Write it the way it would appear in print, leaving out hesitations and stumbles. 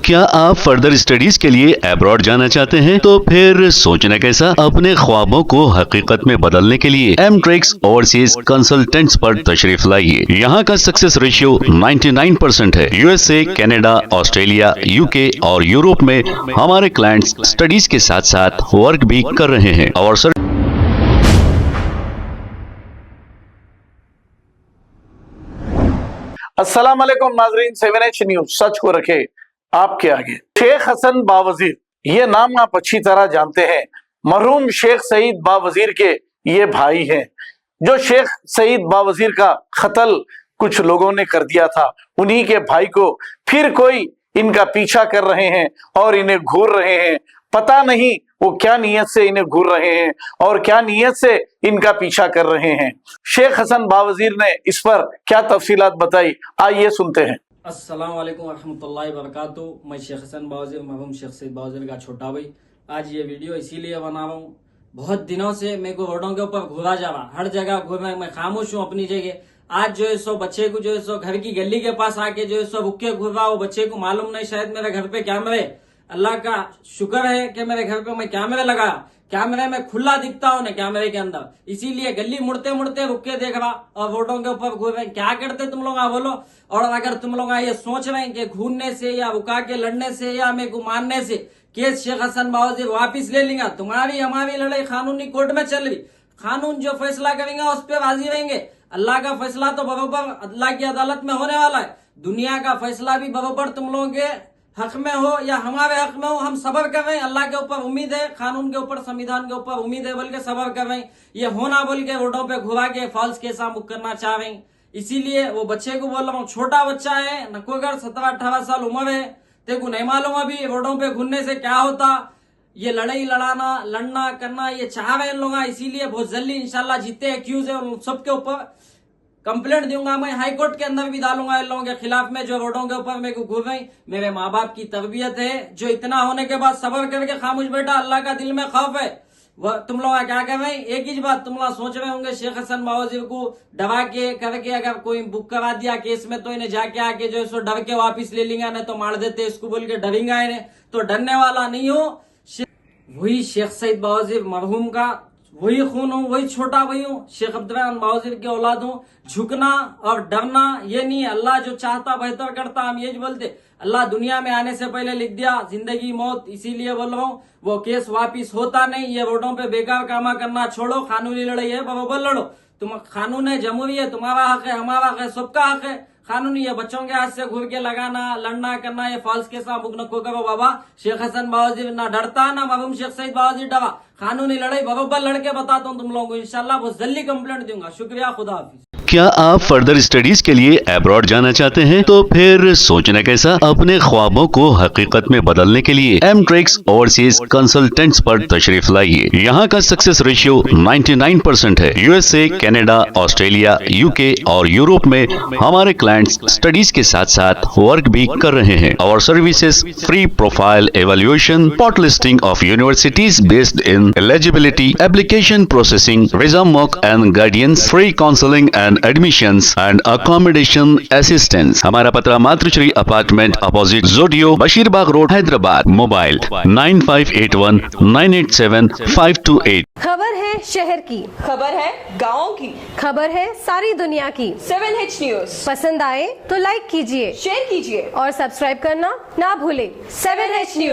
क्या आप further studies के लिए अब्रॉड जाना चाहते हैं? तो फिर सोचना कैसा, अपने ख्वाबों को हकीकत में बदलने के लिए एमट्रिक्स ओवरसीज कंसल्टेंट्स पर तशरीफ लाइए। यहाँ का सक्सेस रेशियो 99% है। यूएसए, कनाडा, ऑस्ट्रेलिया, यूके और यूरोप में हमारे क्लाइंट्स स्टडीज के साथ साथ वर्क भी कर रहे हैं और सर अस्सलाम वालेकुम नाजरीन, 7H न्यूज सच को रखे आपके आगे। शेख हसन बावजीर, ये नाम आप अच्छी तरह जानते हैं। मरहूम शेख सईद बावजीर के ये भाई हैं, जो शेख सईद बावजीर का कत्ल कुछ लोगों ने कर दिया था। उन्हीं के भाई को फिर कोई इनका पीछा कर रहे हैं और इन्हें घूर रहे हैं। पता नहीं वो क्या नीयत से इन्हें घूर रहे हैं और क्या नीयत से इनका पीछा कर रहे हैं। शेख हसन बावजीर ने इस पर क्या तफसीलात बताई, आइए सुनते हैं। अस्सलाम वालेकुम रहमतुल्लाहि वबरकातुहू। मैं शेख हसन बावजीर, मरहूम शेख सईद बावजीर का छोटा भाई। आज ये वीडियो इसीलिए बना रहा हूँ, बहुत दिनों से मेरे को रोडों के ऊपर घूरा जा रहा, हर जगह घूर रहा है। मैं खामोश हूँ अपनी जगह। आज जो है सो बच्चे को जो है सो घर की गली के पास आके जो है सो रुके घूर रहा। वो बच्चे को मालूम नहीं शायद मेरे घर पे कैमरे, अल्लाह का शुक्र है कि मेरे घर पे मैं कैमरे लगाया, कैमरे में खुला दिखता हूँ ना कैमरे के अंदर, इसीलिए गली मुड़ते मुड़ते रुक के देख रहा और रोडों के ऊपर घूर रहे। क्या करते तुम लोग बोलो? और अगर तुम लोग ये सोच रहे हैं कि घूरने से या रुका के लड़ने से या मेरे को मारने से केस शेख हसन बावजीर वापिस ले लेंगे, तुम्हारी हमारी लड़ाई कानूनी कोर्ट में चल रही। कानून जो फैसला करेंगे उस पर राजी रहेंगे। अल्लाह का फैसला तो बरोबर अल्लाह की अदालत में होने वाला है। दुनिया का फैसला भी बरोबर तुम लोगों के हक में हो या हमारे हक में हो, हम सबर कर रहे हैं। अल्लाह के ऊपर उम्मीद है, कानून के ऊपर, संविधान के ऊपर उम्मीद है बोल के सबर कर रहे हैं। ये होना बोल के रोडों पे घुरा के फॉल्स केस मुक्त करना चाह रहे हैं। इसीलिए वो बच्चे को बोल रहा हूँ, छोटा बच्चा है, नकोगर 17-18 साल उम्र है, तेरे को नहीं मालूम अभी रोडों पे घूमने से क्या होता। ये लड़ाई लड़ाना, लड़ना करना ये चाह रहे हैं लोग। इसीलिए बहुत जल्दी इंशाल्लाह जितने एक्यूज है उन सबके ऊपर कंप्लेंट दूंगा। मैं हाई कोर्ट के अंदर भी डालूंगा इन लोगों के खिलाफ में जो रोडों के ऊपर मेरे को घूर रही। मेरे माँ बाप की तरबियत है, जो इतना होने के बाद सबर करके खामोश बैठा। अल्लाह का दिल में खौफ है। वह तुम लोग क्या कर रहे हैं? एक ही बात तुम लोग सोच रहे होंगे, शेख हसन बावजीर को डरा के करके अगर कोई बुक करा दिया केस में तो इन्हें जाके आके जो है सो डर के वापिस ले लेंगे, नहीं तो मार देते इसको बोल के डरेंगे इन्हें। तो डरने वाला नहीं हो। वही शेख सईद बावजीर मरहूम का वही खून हूँ, वही छोटा भाई हूँ, शेख अब्दुर्रहमान बावजीर के औलाद हूँ। झुकना और डरना ये नहीं, अल्लाह जो चाहता बेहतर करता, हम ये बोलते। अल्लाह दुनिया में आने से पहले लिख दिया जिंदगी मौत, इसीलिए बोल रहा हूँ वो केस वापिस होता नहीं। ये रोडों पे बेकार कामा करना छोड़ो, कानूनी लड़ाई है बरोबर लड़ो। तुम कानून है, जमहूरी है, तुम्हारा हक है, हमारा हक है, सबका हक है। कानूनी है, बच्चों के हाथ से घूर के लगाना, लड़ना करना, ये फॉल्स के साथ मुक नको करो बाबा। शेख हसन बावजीर ना डरता ना मरहूम शेख सईद बावजीर डरा। कानूनी लड़ाई बरोबर लड़के बताता हूँ तुम लोगों को, इंशाल्लाह बहुत जल्दी कंप्लेंट दूंगा। शुक्रिया, खुदा हाफिज। क्या आप फर्दर स्टडीज के लिए अब्रॉड जाना चाहते हैं? तो फिर सोचना कैसा, अपने ख्वाबों को हकीकत में बदलने के लिए एमट्रिक्स ओवरसीज कंसल्टेंट्स पर तशरीफ लाइए। यहाँ का सक्सेस रेशियो 99% है। यूएसए, कनाडा, ऑस्ट्रेलिया, यूके और यूरोप में हमारे क्लाइंट्स स्टडीज के साथ साथ वर्क भी कर रहे हैं और services free profile evaluation, spot listing of universities based in eligibility, application processing, visa mock and guidance, free counselling and admissions and accommodation assistance. हमारा पता मातृश्री अपार्टमेंट अपोजिट जोडियो, बशीरबाग रोड, हैदराबाद। मोबाइल 9581987528। खबर है शहर की, खबर है गाँव की, खबर है सारी दुनिया की। 7H न्यूज पसंद आए तो लाइक कीजिए, शेयर कीजिए और सब्सक्राइब करना ना भूले। 7H news.